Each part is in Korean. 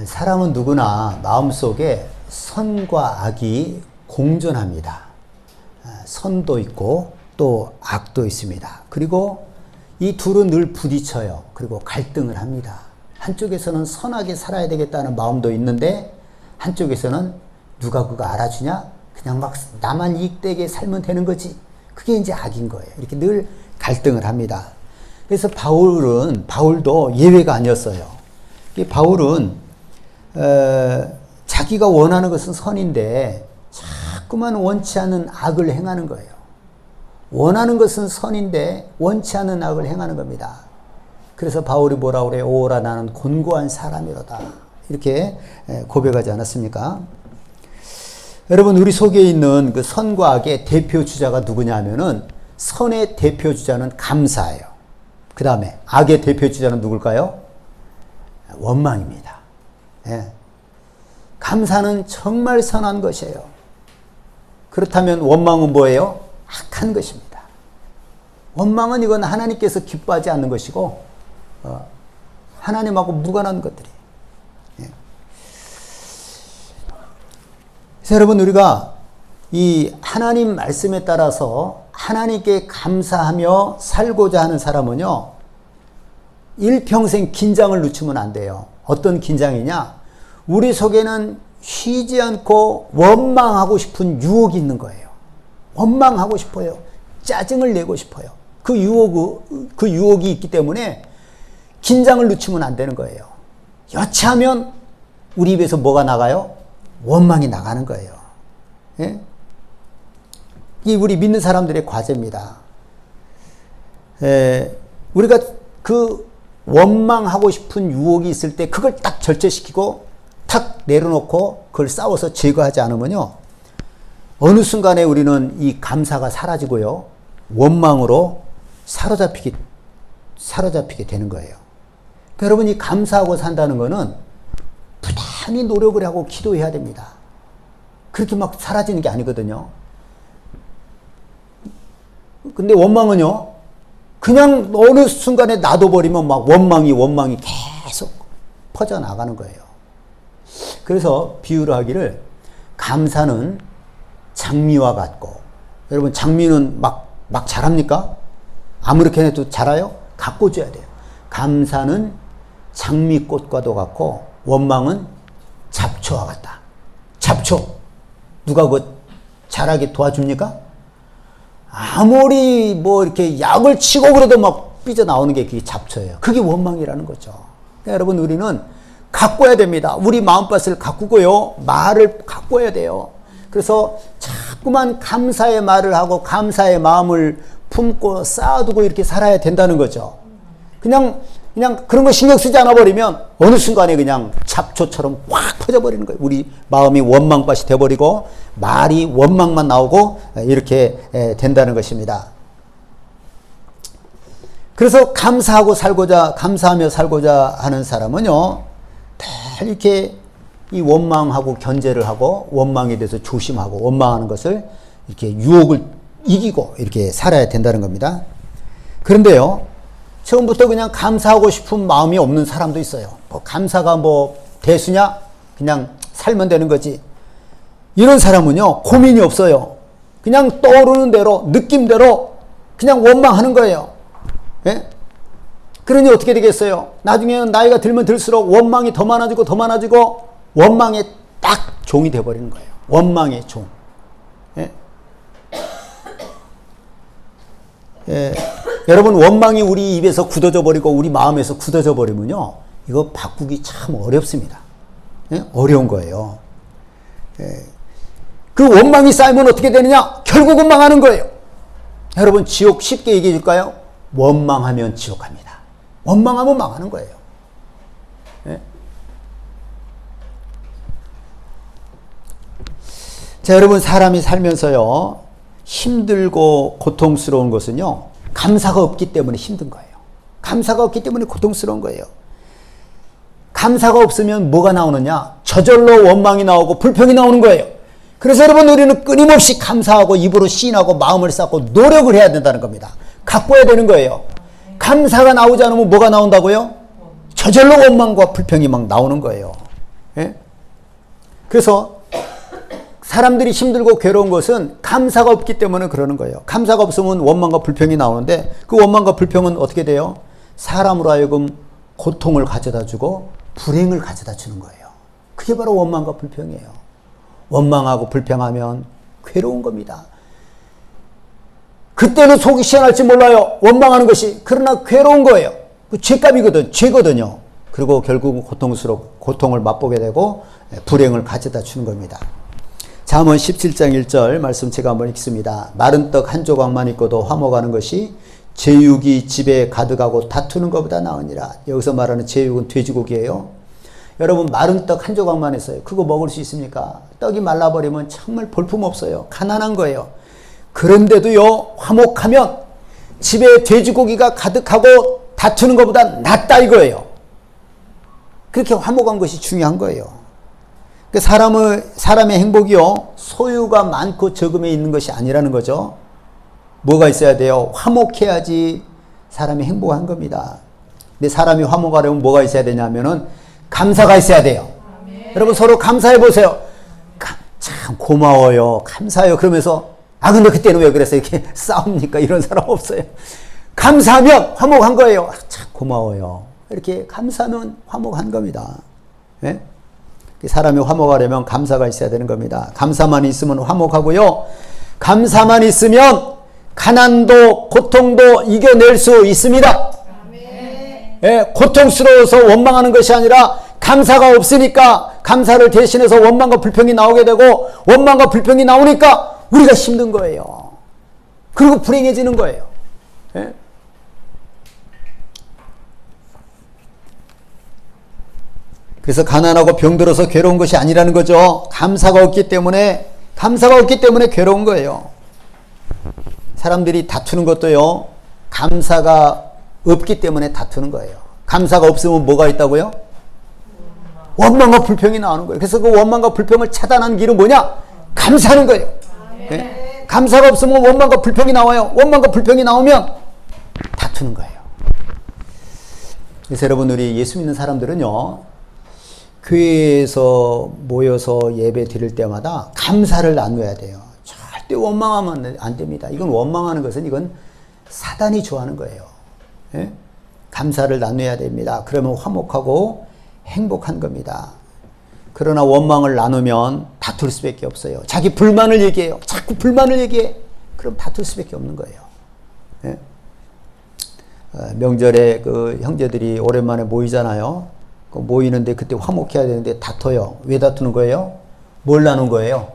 사람은 누구나 마음속에 선과 악이 공존합니다. 선도 있고 또 악도 있습니다. 그리고 이 둘은 늘 부딪혀요. 그리고 갈등을 합니다. 한쪽에서는 선하게 살아야 되겠다는 마음도 있는데 한쪽에서는 누가 그거 알아주냐? 그냥 막 나만 이익되게 살면 되는 거지. 그게 이제 악인 거예요. 이렇게 늘 갈등을 합니다. 그래서 바울도 예외가 아니었어요. 바울은 자기가 원하는 것은 선인데 자꾸만 원치 않는 악을 행하는 거예요. 원하는 것은 선인데 원치 않는 악을 행하는 겁니다. 그래서 바울이 뭐라 그래요? 오라 나는 곤고한 사람이로다. 이렇게 고백하지 않았습니까? 여러분, 우리 속에 있는 그 선과 악의 대표 주자가 누구냐 하면은 선의 대표 주자는 감사예요. 그 다음에 악의 대표 주자는 누굴까요? 원망입니다. 예. 감사는 정말 선한 것이에요. 그렇다면 원망은 뭐예요? 악한 것입니다. 원망은 이건 하나님께서 기뻐하지 않는 것이고 하나님하고 무관한 것들이에요. 예. 그래서 여러분, 우리가 이 하나님 말씀에 따라서 하나님께 감사하며 살고자 하는 사람은요, 일평생 긴장을 늦추면 안 돼요. 어떤 긴장이냐? 우리 속에는 쉬지 않고 원망하고 싶은 유혹이 있는 거예요. 원망하고 싶어요. 짜증을 내고 싶어요. 그 유혹이 있기 때문에 긴장을 늦추면 안 되는 거예요. 여차하면 우리 입에서 뭐가 나가요? 원망이 나가는 거예요. 예? 이게 우리 믿는 사람들의 과제입니다. 우리가 그 원망하고 싶은 유혹이 있을 때 그걸 딱 절제시키고 탁 내려놓고 그걸 싸워서 제거하지 않으면요, 어느 순간에 우리는 이 감사가 사라지고요, 원망으로 사로잡히게 되는 거예요. 그러니까 여러분, 이 감사하고 산다는 거는 부단히 노력을 하고 기도해야 됩니다. 그렇게 막 사라지는 게 아니거든요. 근데 원망은요, 그냥 어느 순간에 놔둬버리면 막 원망이 계속 퍼져나가는 거예요. 그래서 비유를 하기를, 감사는 장미와 같고, 여러분, 장미는 막 자랍니까? 아무렇게나 해도 자라요? 가꿔줘야 돼요. 감사는 장미꽃과도 같고, 원망은 잡초와 같다. 잡초. 누가 그거 자라게 도와줍니까? 아무리 뭐 이렇게 약을 치고 그래도 막 삐져나오는 게 그게 잡초예요. 그게 원망이라는 거죠. 그러니까 여러분, 우리는 가꿔야 됩니다. 우리 마음밭을 가꾸고요, 말을 가꿔야 돼요. 그래서 자꾸만 감사의 말을 하고 감사의 마음을 품고 쌓아두고 이렇게 살아야 된다는 거죠. 그냥 그런 거 신경 쓰지 않아 버리면 어느 순간에 그냥 잡초처럼 확 퍼져버리는 거예요. 우리 마음이 원망밭이 돼버리고 말이 원망만 나오고 이렇게 된다는 것입니다. 그래서 감사하며 살고자 하는 사람은요, 다 이렇게 이 원망하고 견제를 하고 원망에 대해서 조심하고 원망하는 것을 이렇게 유혹을 이기고 이렇게 살아야 된다는 겁니다. 그런데요, 처음부터 그냥 감사하고 싶은 마음이 없는 사람도 있어요. 감사가 대수냐? 그냥 살면 되는 거지. 이런 사람은요, 고민이 없어요. 그냥 떠오르는 대로, 느낌대로 그냥 원망하는 거예요. 예? 그러니 어떻게 되겠어요? 나중에는 나이가 들면 들수록 원망이 더 많아지고 원망의 딱 종이 되어버리는 거예요. 원망의 종. 예? 예. 여러분, 원망이 우리 입에서 굳어져 버리고 우리 마음에서 굳어져 버리면요, 이거 바꾸기 참 어렵습니다. 예? 어려운 거예요. 예. 그 원망이 쌓이면 어떻게 되느냐? 결국은 망하는 거예요. 여러분, 지옥 쉽게 얘기해 줄까요? 원망하면 지옥합니다. 원망하면 망하는 거예요. 예? 자, 여러분, 사람이 살면서요, 힘들고 고통스러운 것은요, 감사가 없기 때문에 힘든 거예요. 감사가 없기 때문에 고통스러운 거예요. 감사가 없으면 뭐가 나오느냐? 저절로 원망이 나오고 불평이 나오는 거예요. 그래서 여러분, 우리는 끊임없이 감사하고 입으로 시인하고 마음을 쌓고 노력을 해야 된다는 겁니다. 가꿔야 되는 거예요. 감사가 나오지 않으면 뭐가 나온다고요? 저절로 원망과 불평이 막 나오는 거예요. 예? 그래서 사람들이 힘들고 괴로운 것은 감사가 없기 때문에 그러는 거예요. 감사가 없으면 원망과 불평이 나오는데 그 원망과 불평은 어떻게 돼요? 사람으로 하여금 고통을 가져다 주고 불행을 가져다 주는 거예요. 그게 바로 원망과 불평이에요. 원망하고 불평하면 괴로운 겁니다. 그때는 속이 시원할지 몰라요. 원망하는 것이. 그러나 괴로운 거예요. 그 죄거든요. 그리고 결국 고통을 맛보게 되고 불행을 가져다 주는 겁니다. 잠언 17장 1절 말씀 제가 한번 읽습니다. 마른 떡 한 조각만 있고도 화목하는 것이 제육이 집에 가득하고 다투는 것보다 나으니라. 여기서 말하는 제육은 돼지고기예요. 여러분 마른 떡 한 조각만 있어요. 그거 먹을 수 있습니까? 떡이 말라버리면 정말 볼품없어요. 가난한 거예요. 그런데도요, 화목하면 집에 돼지고기가 가득하고 다투는 것보다 낫다 이거예요. 그렇게 화목한 것이 중요한 거예요. 사람의 행복이요, 소유가 많고 적음에 있는 것이 아니라는 거죠. 뭐가 있어야 돼요? 화목해야지 사람이 행복한 겁니다. 근데 사람이 화목하려면 뭐가 있어야 되냐면은 감사가 있어야 돼요. 여러분 서로 감사해 보세요. 참 고마워요. 감사해요. 그러면서 근데 그때는 왜 그랬어요? 이렇게 싸웁니까? 이런 사람 없어요. 감사하면 화목한 거예요. 참 고마워요. 이렇게 감사하면 화목한 겁니다. 네? 사람이 화목하려면 감사가 있어야 되는 겁니다. 감사만 있으면 화목하고요. 감사만 있으면 가난도 고통도 이겨낼 수 있습니다. 예, 고통스러워서 원망하는 것이 아니라 감사가 없으니까 감사를 대신해서 원망과 불평이 나오게 되고 원망과 불평이 나오니까 우리가 힘든 거예요. 그리고 불행해지는 거예요. 예? 그래서 가난하고 병들어서 괴로운 것이 아니라는 거죠. 감사가 없기 때문에 괴로운 거예요. 사람들이 다투는 것도요, 감사가 없기 때문에 다투는 거예요. 감사가 없으면 뭐가 있다고요? 원망과 불평이 나오는 거예요. 그래서 그 원망과 불평을 차단하는 길은 뭐냐? 감사하는 거예요. 네? 감사가 없으면 원망과 불평이 나와요. 원망과 불평이 나오면 다투는 거예요. 그래서 여러분, 우리 예수 믿는 사람들은요, 교회에서 모여서 예배 드릴 때마다 감사를 나눠야 돼요. 절대 원망하면 안 됩니다. 이건 원망하는 것은 이건 사단이 좋아하는 거예요. 예? 감사를 나눠야 됩니다. 그러면 화목하고 행복한 겁니다. 그러나 원망을 나누면 다툴 수밖에 없어요. 자기 불만을 얘기해요. 자꾸 불만을 얘기해. 그럼 다툴 수밖에 없는 거예요. 예? 명절에 그 형제들이 오랜만에 모이잖아요. 모이는데 그때 화목해야 되는데 다퉈요. 왜 다투는 거예요? 뭘 나눈 거예요?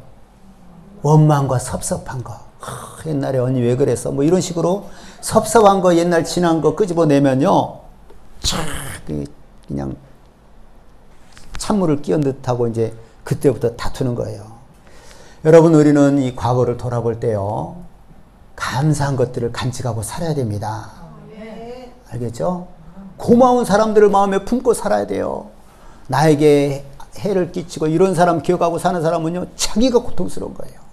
원망과 섭섭한 거. 옛날에 언니 왜 그랬어? 뭐 이런 식으로 섭섭한 거, 옛날 지난 거 끄집어내면요, 그냥 찬물을 끼얹은 듯하고 이제 그때부터 다투는 거예요. 여러분, 우리는 이 과거를 돌아볼 때요, 감사한 것들을 간직하고 살아야 됩니다. 알겠죠? 고마운 사람들을 마음에 품고 살아야 돼요. 나에게 해를 끼치고 이런 사람 기억하고 사는 사람은요, 자기가 고통스러운 거예요.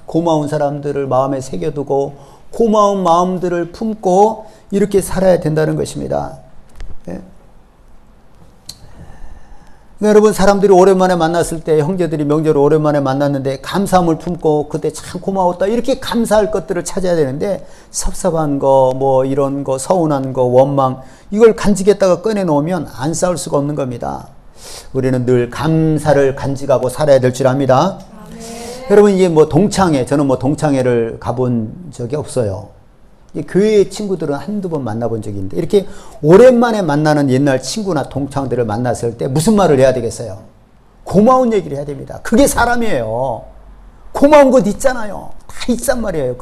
고마운 사람들을 마음에 새겨두고 고마운 마음들을 품고 이렇게 살아야 된다는 것입니다. 예? 여러분, 사람들이 오랜만에 만났을 때, 형제들이 명절을 오랜만에 만났는데 감사함을 품고 그때 참 고마웠다, 이렇게 감사할 것들을 찾아야 되는데, 섭섭한 거, 뭐 이런 거, 서운한 거, 원망, 이걸 간직했다가 꺼내놓으면 안 싸울 수가 없는 겁니다. 우리는 늘 감사를 간직하고 살아야 될 줄 압니다. 여러분, 이게 뭐 저는 뭐 동창회를 가본 적이 없어요. 교회 친구들은 한두 번 만나본 적이 있는데, 이렇게 오랜만에 만나는 옛날 친구나 동창들을 만났을 때 무슨 말을 해야 되겠어요? 고마운 얘기를 해야 됩니다. 그게 사람이에요. 고마운 것 있잖아요. 다 있단 말이에요.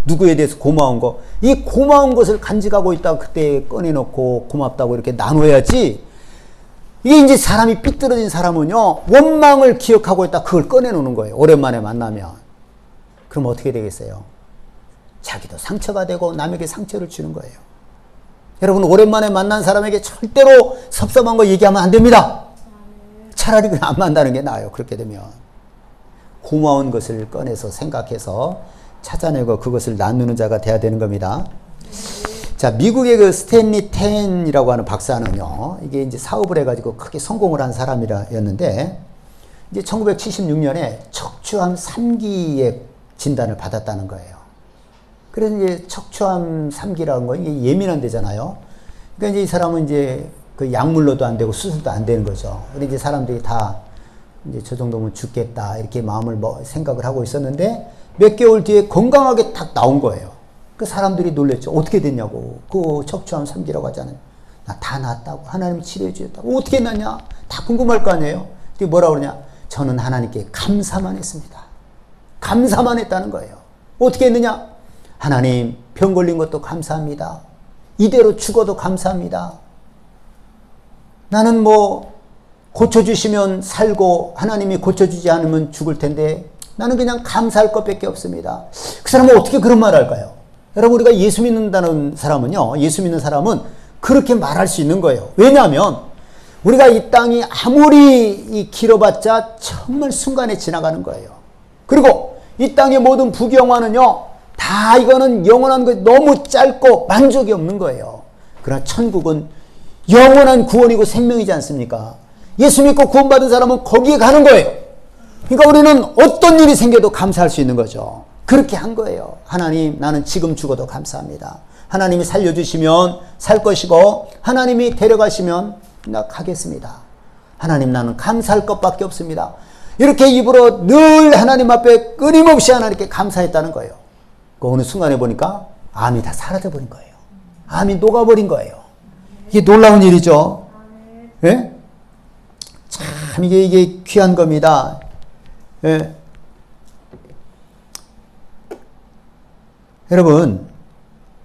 누구에 대해서 고마운 거. 이 고마운 것을 간직하고 있다가 그때 꺼내놓고 고맙다고 이렇게 나눠야지. 이게 이제 사람이 삐뚤어진 사람은요, 원망을 기억하고 있다 그걸 꺼내놓는 거예요. 오랜만에 만나면. 그럼 어떻게 되겠어요? 자기도 상처가 되고 남에게 상처를 주는 거예요. 여러분, 오랜만에 만난 사람에게 절대로 섭섭한 거 얘기하면 안 됩니다. 차라리 그냥 안 만나는 게 나아요. 그렇게 되면. 고마운 것을 꺼내서 생각해서 찾아내고 그것을 나누는 자가 돼야 되는 겁니다. 자, 미국의 그 스탠리 텐이라고 하는 박사는요, 이게 이제 사업을 해가지고 크게 성공을 한 사람이었는데, 이제 1976년에 척추암 3기의 진단을 받았다는 거예요. 그래서 이제 척추암 3기라는 건 이게 예민한 데잖아요. 그러니까 이제 이 사람은 이제 그 약물로도 안 되고 수술도 안 되는 거죠. 근데 이제 사람들이 다 이제 저 정도면 죽겠다 이렇게 마음을 생각을 하고 있었는데 몇 개월 뒤에 건강하게 딱 나온 거예요. 그 사람들이 놀랬죠. 어떻게 됐냐고. 그 척추암 3기라고 하잖아요. 나 다 낫다고. 하나님이 치료해 주셨다고. 어떻게 낫냐? 다 궁금할 거 아니에요. 근데 뭐라 그러냐? 저는 하나님께 감사만 했습니다. 감사만 했다는 거예요. 어떻게 했느냐? 하나님, 병 걸린 것도 감사합니다. 이대로 죽어도 감사합니다. 나는 뭐 고쳐주시면 살고 하나님이 고쳐주지 않으면 죽을 텐데 나는 그냥 감사할 것밖에 없습니다. 그 사람은 어떻게 그런 말을 할까요? 여러분, 우리가 예수 믿는다는 사람은요, 예수 믿는 사람은 그렇게 말할 수 있는 거예요. 왜냐하면 우리가 이 땅이 아무리 길어봤자 정말 순간에 지나가는 거예요. 그리고 이 땅의 모든 부경화는요, 다 이거는 영원한 거 너무 짧고 만족이 없는 거예요. 그러나 천국은 영원한 구원이고 생명이지 않습니까? 예수 믿고 구원받은 사람은 거기에 가는 거예요. 그러니까 우리는 어떤 일이 생겨도 감사할 수 있는 거죠. 그렇게 한 거예요. 하나님, 나는 지금 죽어도 감사합니다. 하나님이 살려주시면 살 것이고 하나님이 데려가시면 나 가겠습니다. 하나님, 나는 감사할 것밖에 없습니다. 이렇게 입으로 늘 하나님 앞에 끊임없이 하나님께 감사했다는 거예요. 그 어느 순간에 보니까 암이 다 사라져버린 거예요. 암이 녹아버린 거예요. 이게 놀라운 일이죠. 예? 참 이게 귀한 겁니다. 예. 여러분,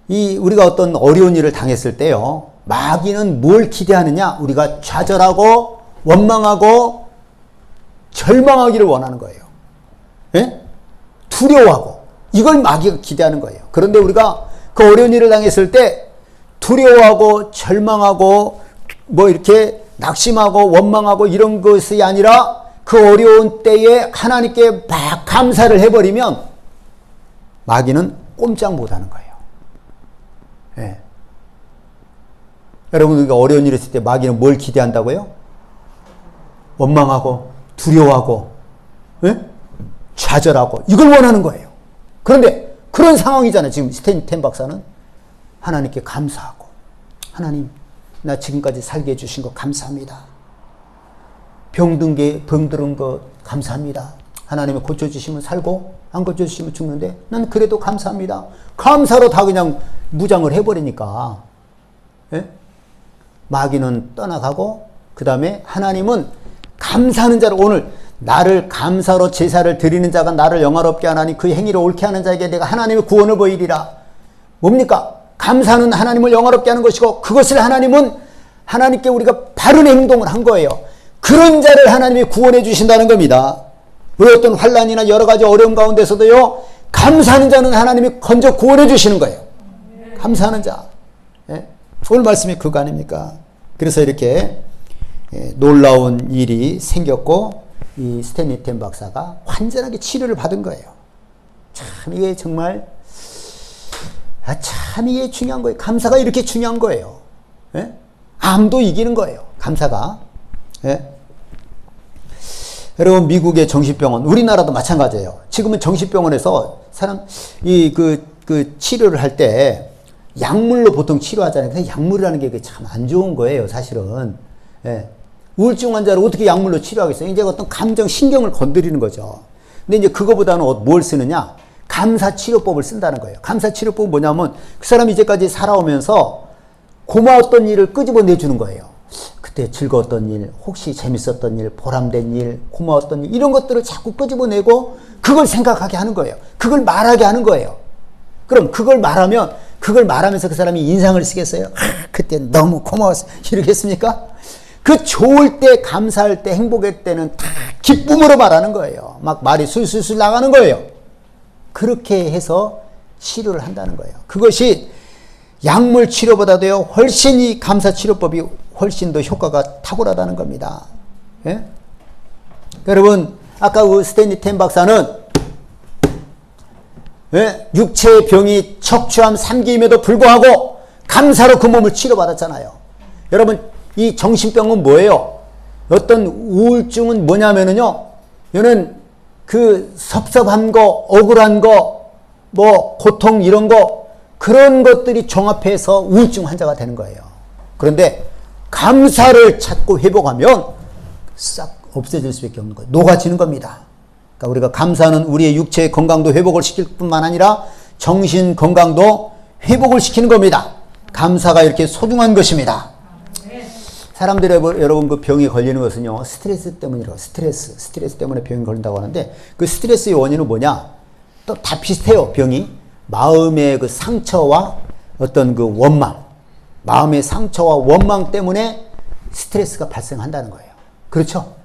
우리가 어떤 어려운 일을 당했을 때요, 마귀는 뭘 기대하느냐? 우리가 좌절하고 원망하고 절망하기를 원하는 거예요. 예? 두려워하고 이걸 마귀가 기대하는 거예요. 그런데 우리가 그 어려운 일을 당했을 때 두려워하고 절망하고 뭐 이렇게 낙심하고 원망하고 이런 것이 아니라 그 어려운 때에 하나님께 막 감사를 해버리면 마귀는 꼼짝 못하는 거예요. 예. 여러분, 우리가 어려운 일을 했을 때 마귀는 뭘 기대한다고요? 원망하고 두려워하고, 예? 좌절하고 이걸 원하는 거예요. 그런데 그런 상황이잖아요. 지금 스탠리 텐 박사는 하나님께 감사하고, 하나님, 나 지금까지 살게 해주신 거 감사합니다. 병든 거 감사합니다. 하나님이 고쳐주시면 살고 안 고쳐주시면 죽는데 난 그래도 감사합니다. 감사로 다 그냥 무장을 해버리니까, 예? 마귀는 떠나가고 그 다음에 하나님은 감사하는 자를, 오늘 나를 감사로 제사를 드리는 자가 나를 영화롭게 하나니 그 행위를 옳게 하는 자에게 내가 하나님의 구원을 보이리라. 뭡니까? 감사는 하나님을 영화롭게 하는 것이고 그것을 하나님은 하나님께 우리가 바른 행동을 한 거예요. 그런 자를 하나님이 구원해 주신다는 겁니다. 우리 어떤 환난이나 여러 가지 어려움 가운데서도요, 감사하는 자는 하나님이 건져 구원해 주시는 거예요. 감사하는 자. 예? 오늘 말씀이 그거 아닙니까? 그래서 이렇게 놀라운 일이 생겼고 이 스탠리 텐 박사가 완전하게 치료를 받은 거예요. 참 이게 정말 참 이게 중요한 거예요. 감사가 이렇게 중요한 거예요. 예? 암도 이기는 거예요. 감사가. 예? 여러분, 미국의 정신병원, 우리나라도 마찬가지예요. 지금은 정신병원에서 치료를 할 때 약물로 보통 치료하잖아요. 근데 약물이라는 게 참 안 좋은 거예요, 사실은. 예. 우울증 환자를 어떻게 약물로 치료하겠어요? 이제 어떤 감정, 신경을 건드리는 거죠. 근데 이제 그거보다는 뭘 쓰느냐? 감사치료법을 쓴다는 거예요. 감사치료법은 뭐냐면 그 사람이 이제까지 살아오면서 고마웠던 일을 끄집어내주는 거예요. 그때 즐거웠던 일, 혹시 재밌었던 일, 보람된 일, 고마웠던 일, 이런 것들을 자꾸 끄집어내고 그걸 생각하게 하는 거예요. 그걸 말하게 하는 거예요. 그럼 그걸 말하면서 그 사람이 인상을 쓰겠어요? 그때 너무 고마웠어. 이러겠습니까? 그 좋을 때, 감사할 때, 행복할 때는 다 기쁨으로 말하는 거예요. 막 말이 술술술 나가는 거예요. 그렇게 해서 치료를 한다는 거예요. 그것이 약물 치료보다도요, 훨씬 이 감사 치료법이 훨씬 더 효과가 탁월하다는 겁니다. 예? 여러분, 아까 그 스탠리 텐 박사는, 예? 육체의 병이 척추암 3기임에도 불구하고 감사로 그 몸을 치료받았잖아요. 여러분, 이 정신병은 뭐예요? 어떤 우울증은 뭐냐면은요, 이거는 그 섭섭한 거, 억울한 거, 뭐 고통 이런 거, 그런 것들이 종합해서 우울증 환자가 되는 거예요. 그런데 감사를 찾고 회복하면 싹 없어질 수밖에 없는 거예요. 녹아지는 겁니다. 그러니까 우리가 감사는 우리의 육체의 건강도 회복을 시킬 뿐만 아니라 정신 건강도 회복을 시키는 겁니다. 감사가 이렇게 소중한 것입니다. 사람들이 여러분 그 병에 걸리는 것은요, 스트레스 때문이라고. 스트레스 때문에 병이 걸린다고 하는데, 그 스트레스의 원인은 뭐냐? 또 다 비슷해요, 병이. 마음의 그 상처와 어떤 그 원망, 마음의 상처와 원망 때문에 스트레스가 발생한다는 거예요. 그렇죠?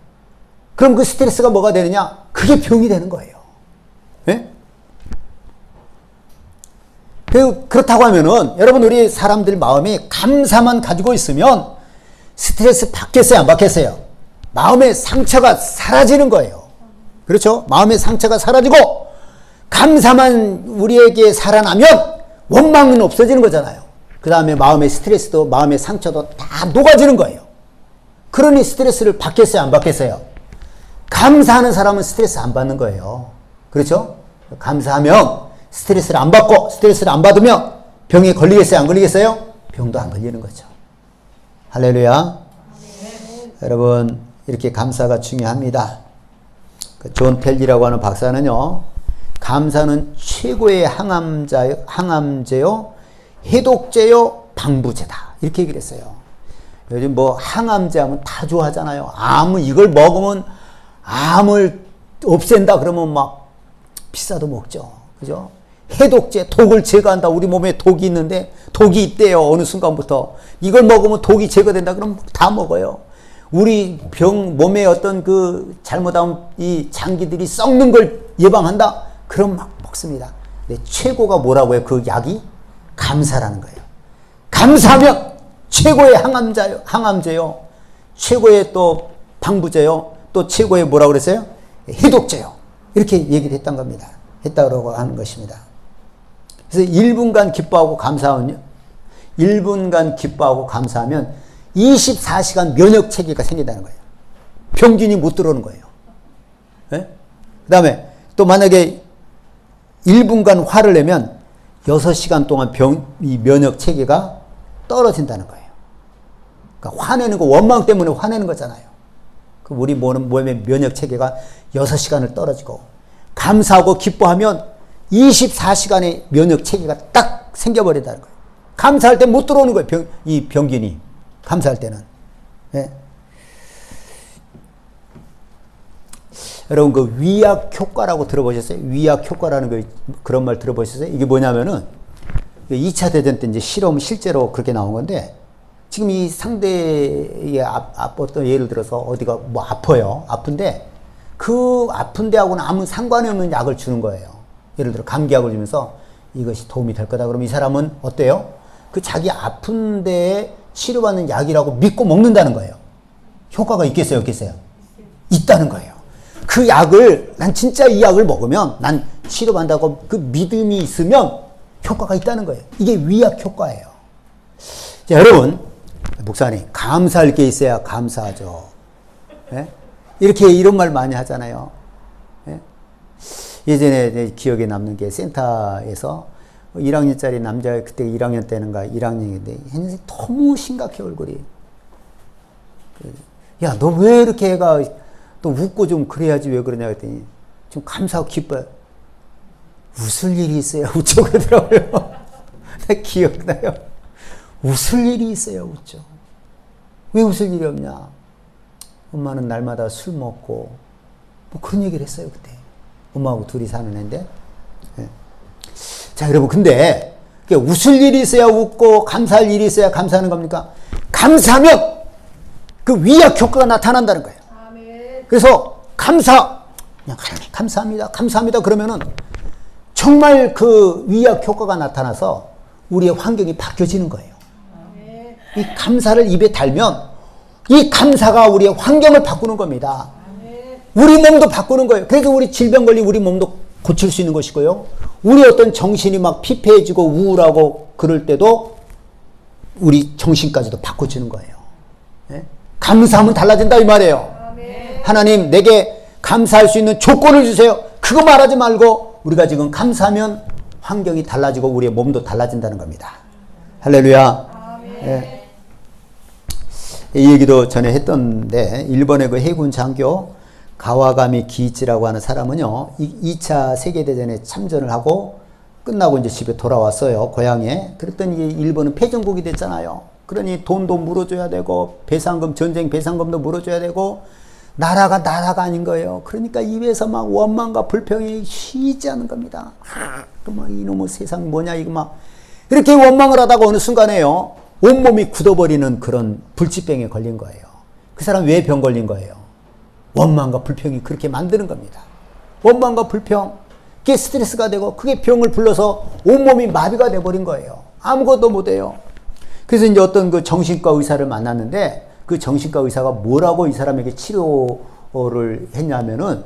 그럼 그 스트레스가 뭐가 되느냐? 그게 병이 되는 거예요. 예? 그렇다고 하면은, 여러분, 우리 사람들 마음이 감사만 가지고 있으면 스트레스 받겠어요, 안 받겠어요? 마음의 상처가 사라지는 거예요. 그렇죠? 마음의 상처가 사라지고 감사만 우리에게 살아나면 원망은 없어지는 거잖아요. 그 다음에 마음의 스트레스도, 마음의 상처도 다 녹아지는 거예요. 그러니 스트레스를 받겠어요, 안 받겠어요? 감사하는 사람은 스트레스 안 받는 거예요. 그렇죠? 감사하면 스트레스를 안 받고, 스트레스를 안 받으면 병에 걸리겠어요, 안 걸리겠어요? 병도 안 걸리는 거죠. 할렐루야. 네. 여러분, 이렇게 감사가 중요합니다. 그 존 펠리라고 하는 박사는요, 감사는 최고의 항암제요, 해독제요, 방부제다. 이렇게 얘기를 했어요. 요즘 뭐 항암제 하면 다 좋아하잖아요. 이걸 먹으면 암을 없앤다 그러면 막 비싸도 먹죠. 그죠? 해독제, 독을 제거한다. 우리 몸에 독이 있는데 독이 있대요. 어느 순간부터. 이걸 먹으면 독이 제거된다. 그럼 다 먹어요. 우리 몸에 어떤 그 잘못하면 이 장기들이 썩는 걸 예방한다. 그럼 막 먹습니다. 근데 최고가 뭐라고 해요? 그 약이? 감사라는 거예요. 감사하면 최고의 항암제요. 최고의 또 방부제요. 또 최고의 뭐라고 그랬어요? 해독제요. 이렇게 얘기를 했던 겁니다. 했다고 하는 것입니다. 그래서 1분간 기뻐하고 감사하면요. 1분간 기뻐하고 감사하면 24시간 면역 체계가 생긴다는 거예요. 병균이 못 들어오는 거예요. 네? 그 다음에 또 만약에 1분간 화를 내면 6시간 동안 이 면역 체계가 떨어진다는 거예요. 그러니까 화내는 거, 원망 때문에 화내는 거잖아요. 그 우리 몸의 면역 체계가 6시간을 떨어지고, 감사하고 기뻐하면 24시간의 면역 체계가 딱 생겨버린다는 거예요. 감사할 때 못 들어오는 거예요. 이 병균이. 감사할 때는. 네. 여러분, 그 위약 효과라고 들어보셨어요? 위약 효과라는 그런 말 들어보셨어요? 이게 뭐냐면은 2차 대전 때 이제 실제로 그렇게 나온 건데, 지금 이 상대의 어떤 예를 들어서 어디가 뭐 아파요. 아픈데 그 아픈 데하고는 아무 상관이 없는 약을 주는 거예요. 예를 들어 감기약을 주면서 이것이 도움이 될 거다. 그럼 이 사람은 어때요? 그 자기 아픈 데에 치료받는 약이라고 믿고 먹는다는 거예요. 효과가 있겠어요, 없겠어요? 있다는 거예요. 그 약을, 난 진짜 이 약을 먹으면 난 치료받는다고 그 믿음이 있으면 효과가 있다는 거예요. 이게 위약 효과예요. 자, 여러분, 목사님, 감사할 게 있어야 감사하죠. 네? 이렇게 이런 말 많이 하잖아요. 네? 예전에 기억에 남는 게 센터에서 1학년짜리 남자, 그때 1학년 때는가 1학년인데 너무 심각해, 얼굴이. 야, 너 왜 이렇게 애가 또 웃고 좀 그래야지 왜 그러냐 했더니 좀 감사하고 기뻐요. 웃을 일이 있어야 웃죠 그러더라고요. 기억나요. 웃을 일이 있어야 웃죠. 왜 웃을 일이 없냐? 엄마는 날마다 술 먹고 뭐 그런 얘기를 했어요 그때. 엄마하고 둘이 사는 애인데. 네. 자, 여러분, 근데 웃을 일이 있어야 웃고 감사할 일이 있어야 감사하는 겁니까? 감사하면 그 위약 효과가 나타난다는 거예요. 아멘. 그래서 그냥 하나님 감사합니다, 감사합니다 그러면은 정말 그 위약 효과가 나타나서 우리의 환경이 바뀌어지는 거예요. 아멘. 이 감사를 입에 달면 이 감사가 우리의 환경을 바꾸는 겁니다. 아멘. 우리 몸도 바꾸는 거예요. 그래서 우리 질병 걸린 우리 몸도 고칠 수 있는 것이고요. 우리 어떤 정신이 막 피폐해지고 우울하고 그럴 때도 우리 정신까지도 바꿔주는 거예요. 예? 감사하면 달라진다 이 말이에요. 하나님 내게 감사할 수 있는 조건을 주세요. 그거 말하지 말고 우리가 지금 감사하면 환경이 달라지고 우리의 몸도 달라진다는 겁니다. 할렐루야. 예. 이 얘기도 전에 했던데 일본의 그 해군 장교 가와가미 기이치라고 하는 사람은요 2차 세계대전에 참전을 하고 끝나고 이제 집에 돌아왔어요. 고향에. 그랬더니 일본은 패전국이 됐잖아요. 그러니 돈도 물어줘야 되고 배상금 전쟁 배상금도 물어줘야 되고 나라가 아닌 거예요. 그러니까 입에서 막 원망과 불평이 쉬지 않는 겁니다. 막 이놈의 세상 뭐냐 이거 막 이렇게 원망을 하다가 어느 순간에요 온몸이 굳어버리는 그런 불치병에 걸린 거예요. 그 사람 왜 병 걸린 거예요? 원망과 불평이 그렇게 만드는 겁니다. 원망과 불평 그게 스트레스가 되고 그게 병을 불러서 온몸이 마비가 돼버린 거예요. 아무것도 못해요. 그래서 이제 어떤 그 정신과 의사를 만났는데 그 정신과 의사가 뭐라고 이 사람에게 치료를 했냐면은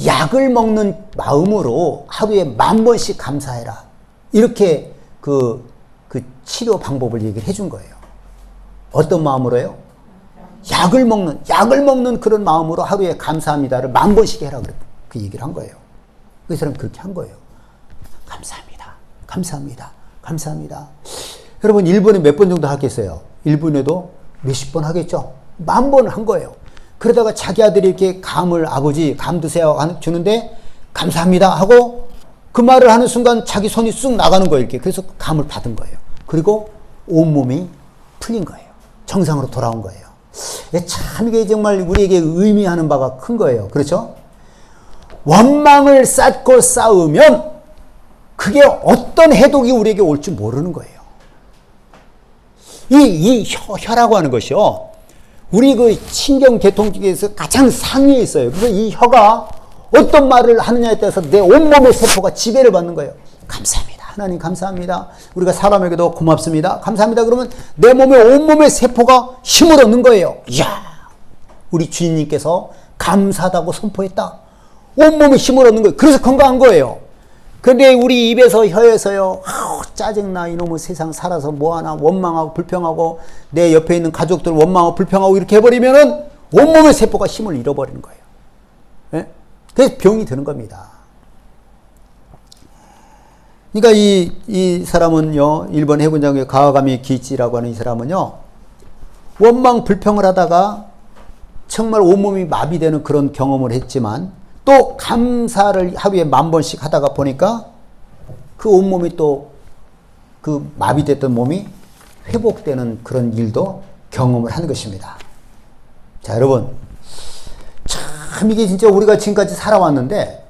약을 먹는 마음으로 하루에 10,000번씩 감사해라. 이렇게 그 치료 방법을 얘기를 해준 거예요. 어떤 마음으로요? 약을 먹는 그런 마음으로 하루에 감사합니다를 10,000번씩 해라. 그 얘기를 한 거예요. 그 사람 그렇게 한 거예요. 감사합니다. 감사합니다. 감사합니다. 여러분, 1분에 몇 번 정도 하겠어요? 1분에도 몇십 번 하겠죠? 10,000번을 한 거예요. 그러다가 자기 아들이 이렇게 아버지, 감 드세요. 주는데, 감사합니다. 하고, 그 말을 하는 순간 자기 손이 쑥 나가는 거예요. 이렇게. 그래서 감을 받은 거예요. 그리고 온몸이 풀린 거예요. 정상으로 돌아온 거예요. 참, 이게 정말 우리에게 의미하는 바가 큰 거예요. 그렇죠? 원망을 쌓고 싸우면, 그게 어떤 해독이 우리에게 올지 모르는 거예요. 이 혀라고 하는 것이요. 우리 그 신경계통 중에서 가장 상위에 있어요. 그래서 이 혀가 어떤 말을 하느냐에 따라서 내 온몸의 세포가 지배를 받는 거예요. 감사합니다. 하나님 감사합니다. 우리가 사람에게도 고맙습니다. 감사합니다. 그러면 내 몸의 온몸의 세포가 힘을 얻는 거예요. 이야, 우리 주인님께서 감사하다고 선포했다. 온몸에 힘을 얻는 거예요. 그래서 건강한 거예요. 근데 우리 입에서 혀에서요, 짜증나 이놈의 세상 살아서 뭐하나 원망하고 불평하고 내 옆에 있는 가족들 원망하고 불평하고 이렇게 해버리면은 온몸의 세포가 힘을 잃어버리는 거예요. 예? 그래서 병이 드는 겁니다. 그러니까 이 사람은요, 일본 해군 장교 가와가미 기이치라고 하는 이 사람은요, 원망 불평을 하다가 정말 온몸이 마비되는 그런 경험을 했지만 또 감사를 하루에 10,000번씩 하다가 보니까 그 온몸이 또 그 마비됐던 몸이 회복되는 그런 일도 경험을 하는 것입니다. 자, 여러분. 참 이게 진짜 우리가 지금까지 살아왔는데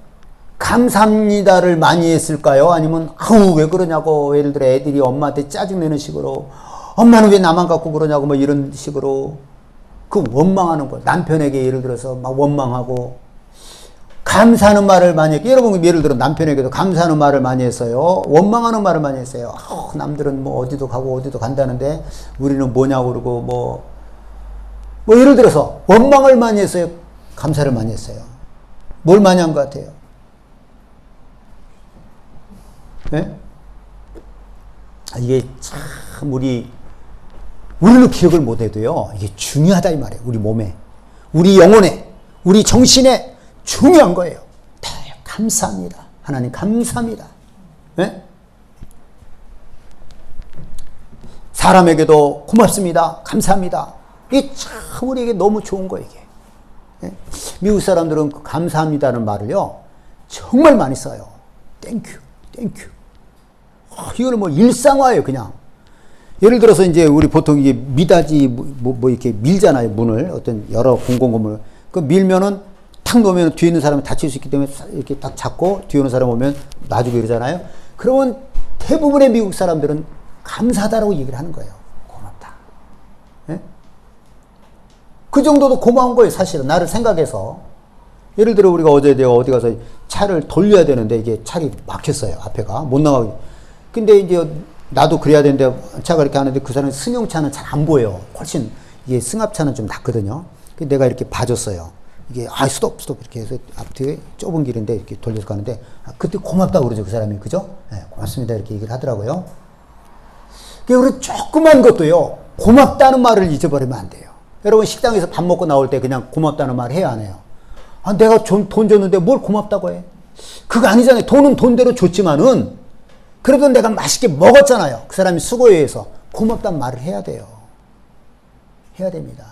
감사합니다를 많이 했을까요? 아니면 아우 왜 그러냐고 예를 들어 애들이 엄마한테 짜증내는 식으로 엄마는 왜 나만 갖고 그러냐고 뭐 이런 식으로 그 원망하는 거 남편에게 예를 들어서 막 원망하고 감사하는 말을 많이 했고, 여러분, 예를 들어 남편에게도 감사하는 말을 많이 했어요. 원망하는 말을 많이 했어요. 남들은 뭐 어디도 가고 어디도 간다는데, 우리는 뭐냐고 그러고, 뭐, 예를 들어서 원망을 많이 했어요. 감사를 많이 했어요. 뭘 많이 한 것 같아요? 네? 이게 참, 우리는 기억을 못 해도요, 이게 중요하다, 이 말이에요. 우리 몸에, 우리 영혼에, 우리 정신에, 중요한 거예요. 감사합니다. 하나님 감사합니다. 네? 사람에게도 고맙습니다. 감사합니다. 이게 참 우리에게 너무 좋은 거예요. 이게. 네? 미국 사람들은 그 감사합니다는 말을요 정말 많이 써요. 땡큐, 땡큐. 이거는 뭐 일상화예요, 그냥. 예를 들어서 이제 우리 보통 이게 미닫이 뭐 이렇게 밀잖아요, 문을. 어떤 여러 공공건물. 그 밀면은 탁 놓으면 뒤에 있는 사람이 다칠 수 있기 때문에 이렇게 딱 잡고 뒤에 오는 사람 오면 놔주고 이러잖아요. 그러면 대부분의 미국 사람들은 감사하다라고 얘기를 하는 거예요. 고맙다. 네? 그 정도도 고마운 거예요, 사실은. 나를 생각해서. 예를 들어 우리가 어제 내가 어디 가서 차를 돌려야 되는데 이게 차가 막혔어요. 앞에가. 못 나가게. 근데 이제 나도 그래야 되는데 차가 이렇게 하는데 그 사람이 승용차는 잘 안 보여요. 훨씬 이게 승합차는 좀 낫거든요. 내가 이렇게 봐줬어요. 이게 스톱 이렇게 해서 앞뒤에 좁은 길인데 이렇게 돌려서 가는데 그때 고맙다고 그러죠, 그 사람이. 그죠? 네, 고맙습니다 이렇게 얘기를 하더라고요. 그리고 조그만 것도요, 고맙다는 말을 잊어버리면 안 돼요. 여러분 식당에서 밥 먹고 나올 때 그냥 고맙다는 말 해야 안 해요? 아, 내가 돈 줬는데 뭘 고맙다고 해? 그거 아니잖아요. 돈은 돈대로 줬지만은 그래도 내가 맛있게 먹었잖아요. 그 사람이 수고에 의해서 고맙다는 말을 해야 돼요. 해야 됩니다.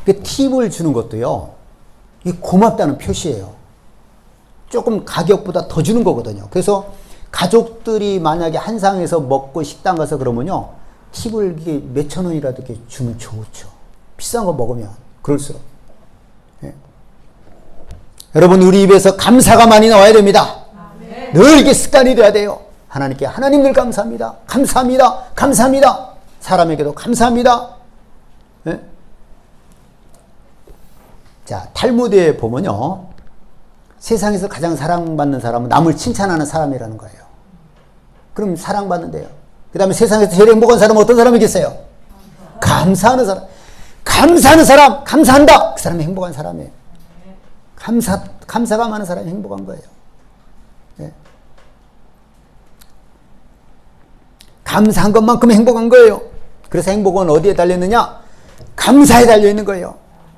그 팁을 주는 것도요, 이 고맙다는 표시예요. 조금 가격보다 더 주는 거거든요. 그래서 가족들이 만약에 한 상에서 먹고 식당 가서 그러면요, 팁을 이게 몇천 원이라도 이렇게 주면 좋죠. 비싼 거 먹으면 그럴수록. 예. 여러분, 우리 입에서 감사가 많이 나와야 됩니다. 늘 이게 습관이 돼야 돼요. 하나님께 하나님 늘 감사합니다. 감사합니다. 감사합니다. 사람에게도 감사합니다. 예? 자, 탈무드에 보면요, 세상에서 가장 사랑받는 사람은 남을 칭찬하는 사람이라는 거예요. 그럼 사랑받는데요. 그 다음에 세상에서 제일 행복한 사람은 어떤 사람이겠어요? 감사하는 사람. 감사하는 사람, 감사한다. 그 사람이 행복한 사람이에요. 감사가 많은 사람이 행복한 거예요. 네. 감사한 것만큼 행복한 거예요. 그래서 행복은 어디에 달려있느냐? 감사에 달려있는 거예요.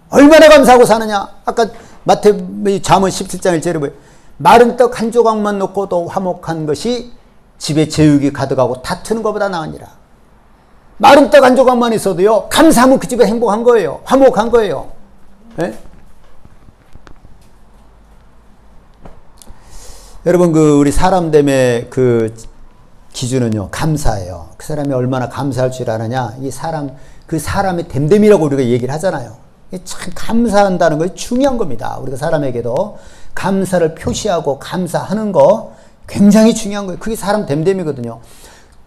얼마나 감사하고 사느냐? 아까 잠언 17장 1절에 보여요. 마른 떡 한 조각만 놓고도 화목한 것이 집에 제육이 가득하고 다투는 것보다 나으니라. 마른 떡 한 조각만 있어도요, 감사하면 그 집에 행복한 거예요. 화목한 거예요. 네? 여러분, 우리 사람됨의 기준은요, 감사예요. 그 사람이 얼마나 감사할 줄 아느냐? 그 사람의 됨됨이라고 우리가 얘기를 하잖아요. 참 감사한다는 것이 중요한 겁니다. 우리가 사람에게도 감사를 표시하고 감사하는 거 굉장히 중요한 거예요. 그게 사람 됨됨이거든요.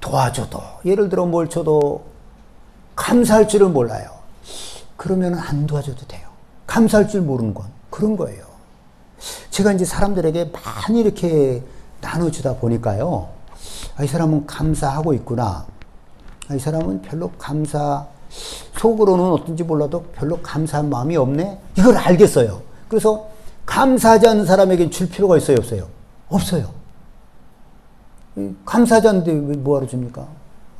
도와줘도, 예를 들어 뭘 줘도 감사할 줄을 몰라요. 그러면 안 도와줘도 돼요. 감사할 줄 모르는 건 그런 거예요. 제가 이제 사람들에게 많이 이렇게 나눠주다 보니까요, 이 사람은 감사하고 있구나. 이 사람은 별로 속으로는 어떤지 몰라도 별로 감사한 마음이 없네? 이걸 알겠어요. 그래서 감사하지 않는 사람에게 줄 필요가 있어요, 없어요? 없어요. 감사하지 않는데 왜 뭐하러 줍니까?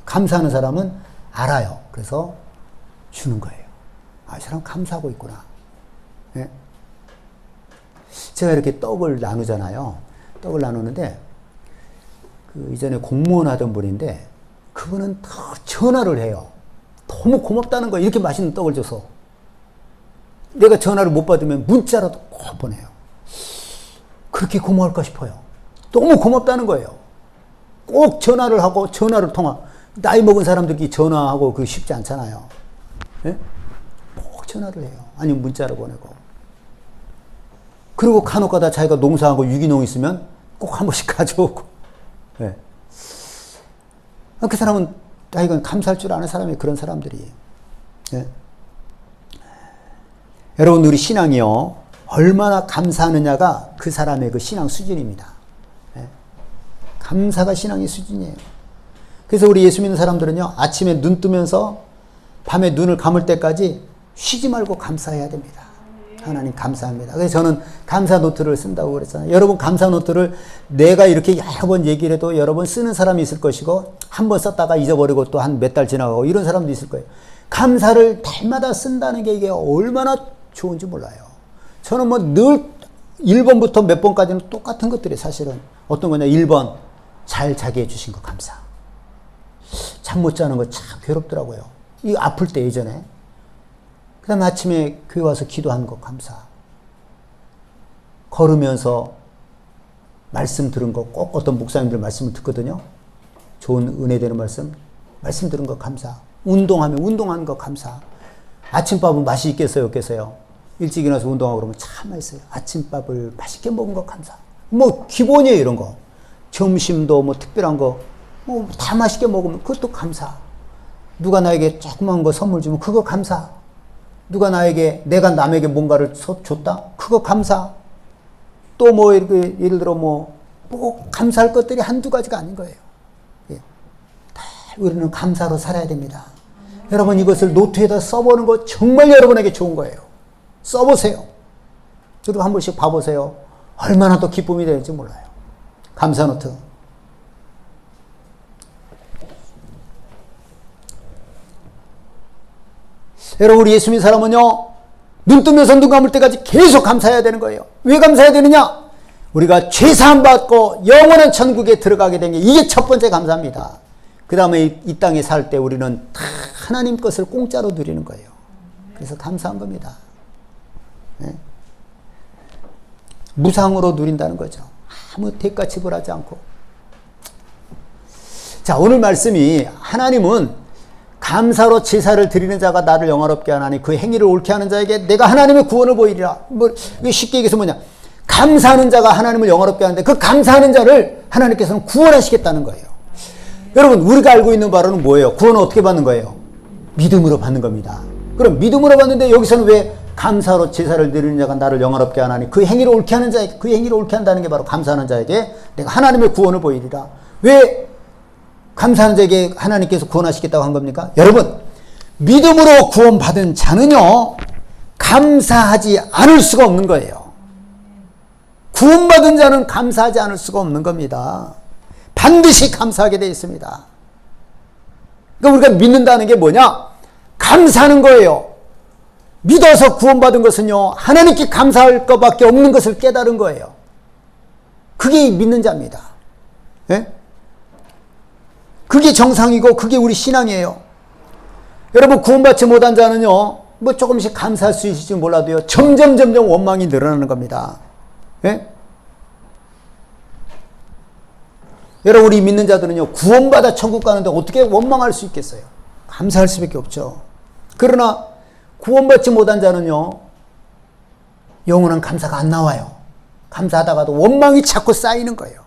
감사하는 사람은 알아요. 그래서 주는 거예요. 이 사람 감사하고 있구나. 네? 제가 이렇게 떡을 나누잖아요. 떡을 나누는데, 이전에 공무원 하던 분인데, 그분은 더 전화를 해요. 너무 고맙다는 거예요. 이렇게 맛있는 떡을 줘서. 내가 전화를 못 받으면 문자라도 꼭 보내요. 그렇게 고마울까 싶어요. 너무 고맙다는 거예요. 꼭 전화를 하고 전화를 통화. 나이 먹은 사람들끼리 전화하고 그게 쉽지 않잖아요. 네? 꼭 전화를 해요. 아니면 문자를 보내고. 그리고 간혹가다 자기가 농사하고 유기농 있으면 꼭 한 번씩 가져오고. 네. 그 사람은 이건 감사할 줄 아는 사람이 그런 사람들이에요. 네. 여러분, 우리 신앙이요, 얼마나 감사하느냐가 그 사람의 그 신앙 수준입니다. 네. 감사가 신앙의 수준이에요. 그래서 우리 예수 믿는 사람들은요, 아침에 눈 뜨면서 밤에 눈을 감을 때까지 쉬지 말고 감사해야 됩니다. 하나님 감사합니다. 그래서 저는 감사 노트를 쓴다고 그랬잖아요. 여러분, 감사 노트를 내가 이렇게 여러 번 얘기를 해도 여러 번 쓰는 사람이 있을 것이고, 한 번 썼다가 잊어버리고 또 한 몇 달 지나가고 이런 사람도 있을 거예요. 감사를 달마다 쓴다는 게 이게 얼마나 좋은지 몰라요. 저는 뭐 늘 1번부터 몇 번까지는 똑같은 것들이 사실은 어떤 거냐. 1번, 잘 자게 해주신 거 감사. 잠 못 자는 거 참 괴롭더라고요. 이 아플 때 예전에. 그 다음에 아침에 교회 와서 기도하는 거 감사. 걸으면서 말씀 들은 거 꼭 어떤 목사님들 말씀을 듣거든요. 좋은 은혜 되는 말씀 들은 거 감사. 운동하면 운동하는 거 감사. 아침밥은 맛이 있겠어요, 없겠어요? 일찍 일어나서 운동하고 그러면 참 맛있어요. 아침밥을 맛있게 먹은 거 감사. 뭐 기본이에요, 이런 거. 점심도 뭐 특별한 거 뭐 다 맛있게 먹으면 그것도 감사. 누가 나에게 조그만 거 선물 주면 그거 감사. 누가 내가 남에게 뭔가를 줬다? 그거 감사. 또 뭐 이렇게 예를 들어 꼭 감사할 것들이 한두 가지가 아닌 거예요. 예. 다 우리는 감사로 살아야 됩니다. 여러분, 이것을 노트에다 써보는 거 정말 여러분에게 좋은 거예요. 써보세요. 그리고 한 번씩 봐보세요. 얼마나 더 기쁨이 되는지 몰라요. 감사 노트. 여러분, 우리 예수 믿는 사람은요, 눈 뜨면서 눈 감을 때까지 계속 감사해야 되는 거예요. 왜 감사해야 되느냐? 우리가 죄사함 받고 영원한 천국에 들어가게 된 게 이게 첫 번째 감사입니다. 그 다음에 이 땅에 살 때 우리는 다 하나님 것을 공짜로 누리는 거예요. 그래서 감사한 겁니다. 네? 무상으로 누린다는 거죠. 아무 대가 지불하지 않고. 자, 오늘 말씀이 하나님은 감사로 제사를 드리는 자가 나를 영화롭게 하나니 그 행위를 옳게 하는 자에게 내가 하나님의 구원을 보이리라. 뭐 쉽게 얘기해서 뭐냐? 감사하는 자가 하나님을 영화롭게 하는데 그 감사하는 자를 하나님께서는 구원하시겠다는 거예요. 여러분, 우리가 알고 있는 바로는 뭐예요? 구원은 어떻게 받는 거예요? 믿음으로 받는 겁니다. 그럼 믿음으로 받는데 여기서는 왜 감사로 제사를 드리는 자가 나를 영화롭게 하나니 그 행위를 옳게 하는 자에게, 그 행위를 옳게 한다는 게 바로 감사하는 자에게 내가 하나님의 구원을 보이리라. 왜 감사하는 자에게 하나님께서 구원하시겠다고 한 겁니까? 여러분, 믿음으로 구원받은 자는요, 감사하지 않을 수가 없는 거예요. 구원받은 자는 감사하지 않을 수가 없는 겁니다. 반드시 감사하게 되어 있습니다. 그러니까 우리가 믿는다는 게 뭐냐? 감사하는 거예요. 믿어서 구원받은 것은요, 하나님께 감사할 것밖에 없는 것을 깨달은 거예요. 그게 믿는 자입니다. 네? 그게 정상이고 그게 우리 신앙이에요. 여러분, 구원받지 못한 자는요, 뭐 조금씩 감사할 수 있을지 몰라도요, 점점 원망이 늘어나는 겁니다. 네? 여러분, 우리 믿는 자들은요, 구원받아 천국 가는데 어떻게 원망할 수 있겠어요? 감사할 수밖에 없죠. 그러나 구원받지 못한 자는요, 영원한 감사가 안 나와요. 감사하다가도 원망이 자꾸 쌓이는 거예요.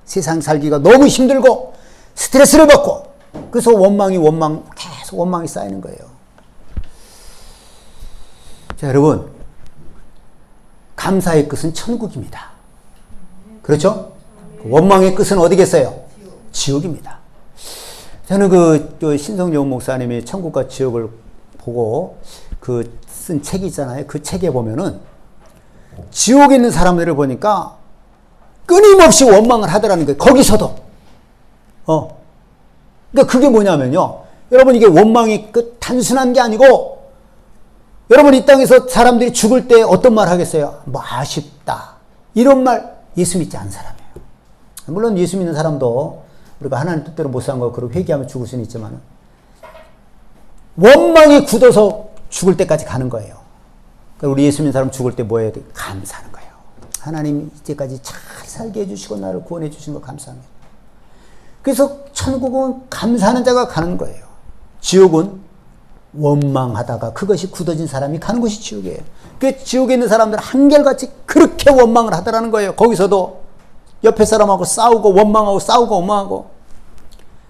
세상 살기가 너무 힘들고 스트레스를 받고, 그래서 계속 원망이 쌓이는 거예요. 자, 여러분, 감사의 끝은 천국입니다. 그렇죠? 원망의 끝은 어디겠어요? 지옥입니다. 저는 그 신성용 목사님이 천국과 지옥을 보고 쓴 책이 있잖아요. 그 책에 보면은 지옥에 있는 사람들을 보니까 끊임없이 원망을 하더라는 거예요. 거기서도. 그러니까 그게 뭐냐면요, 여러분, 이게 원망이 단순한 게 아니고, 여러분, 이 땅에서 사람들이 죽을 때 어떤 말 하겠어요? 뭐 아쉽다, 이런 말 예수 믿지 않은 사람이에요. 물론 예수 믿는 사람도 우리가 하나님 뜻대로 못 산 거 그렇게 회개하면 죽을 수는 있지만 원망이 굳어서 죽을 때까지 가는 거예요. 그러니까 우리 예수 믿는 사람 죽을 때 뭐 해야 돼? 감사하는 거예요. 하나님 이제까지 잘 살게 해주시고 나를 구원해 주신 거 감사합니다. 그래서 천국은 감사하는 자가 가는 거예요. 지옥은 원망하다가 그것이 굳어진 사람이 가는 것이 지옥이에요. 그 지옥에 있는 사람들은 한결같이 그렇게 원망을 하더라는 거예요. 거기서도 옆에 사람하고 싸우고 원망하고 싸우고 원망하고.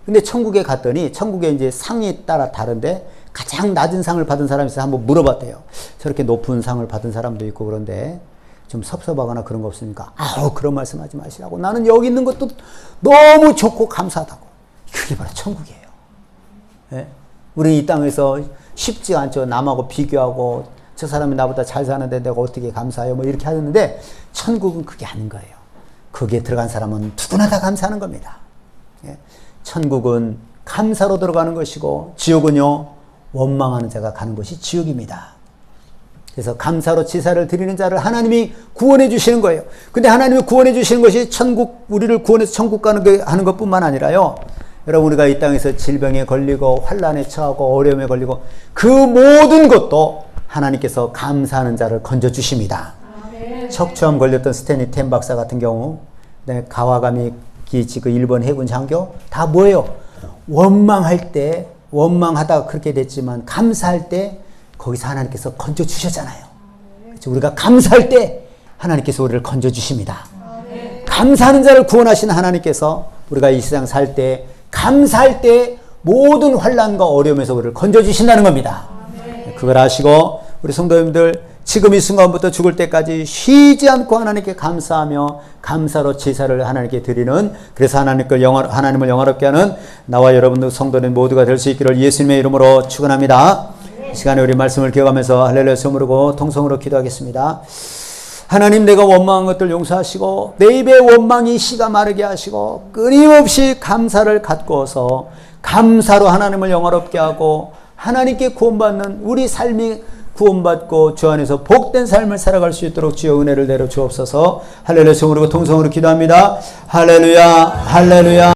근데 천국에 갔더니 천국에 이제 상이 따라 다른데 가장 낮은 상을 받은 사람이 있어서 한번 물어봤대요. 저렇게 높은 상을 받은 사람도 있고 그런데 좀 섭섭하거나 그런 거 없으니까 그런 말씀 하지 마시라고. 나는 여기 있는 것도 너무 좋고 감사하다고. 그게 바로 천국이에요. 네? 우리 이 땅에서 쉽지 않죠. 남하고 비교하고 저 사람이 나보다 잘 사는데 내가 어떻게 감사해요, 뭐 이렇게 하는데 천국은 그게 아닌 거예요. 거기에 들어간 사람은 누구나 다 감사하는 겁니다. 예? 천국은 감사로 들어가는 것이고 지옥은요, 원망하는 자가 가는 것이 지옥입니다. 그래서 감사로 제사를 드리는 자를 하나님이 구원해 주시는 거예요. 근데 하나님이 구원해 주시는 것이 우리를 구원해서 천국 하는 것뿐만 아니라요, 여러분, 우리가 이 땅에서 질병에 걸리고 환난에 처하고 어려움에 걸리고 그 모든 것도 하나님께서 감사하는 자를 건져주십니다. 척추암 걸렸던 스탠리 템 박사 같은 경우, 가와가미 기치 그 일본 해군 장교, 다 뭐예요? 원망할 때, 원망하다가 그렇게 됐지만 감사할 때 거기서 하나님께서 건져주셨잖아요. 그렇죠? 우리가 감사할 때 하나님께서 우리를 건져주십니다. 감사하는 자를 구원하신 하나님께서 우리가 이 세상 살 때, 감사할 때 모든 환난과 어려움에서 우리를 건져주신다는 겁니다. 그걸 아시고 우리 성도님들, 지금 이 순간부터 죽을 때까지 쉬지 않고 하나님께 감사하며 감사로 제사를 하나님께 드리는, 그래서 하나님을 영화롭게 하는 나와 여러분들 성도님 모두가 될 수 있기를 예수님의 이름으로 축원합니다. 이 시간에 우리 말씀을 기억하면서 할렐루야 소무르고 통성으로 기도하겠습니다. 하나님, 내가 원망한 것들 용서하시고 내 입에 원망이 씨가 마르게 하시고 끊임없이 감사를 갖고서 감사로 하나님을 영화롭게 하고 하나님께 구원받는 우리 삶이 구원받고 주 안에서 복된 삶을 살아갈 수 있도록 주여 은혜를 내려 주옵소서. 할렐루야. 성으로 통성으로 기도합니다. 할렐루야. 할렐루야.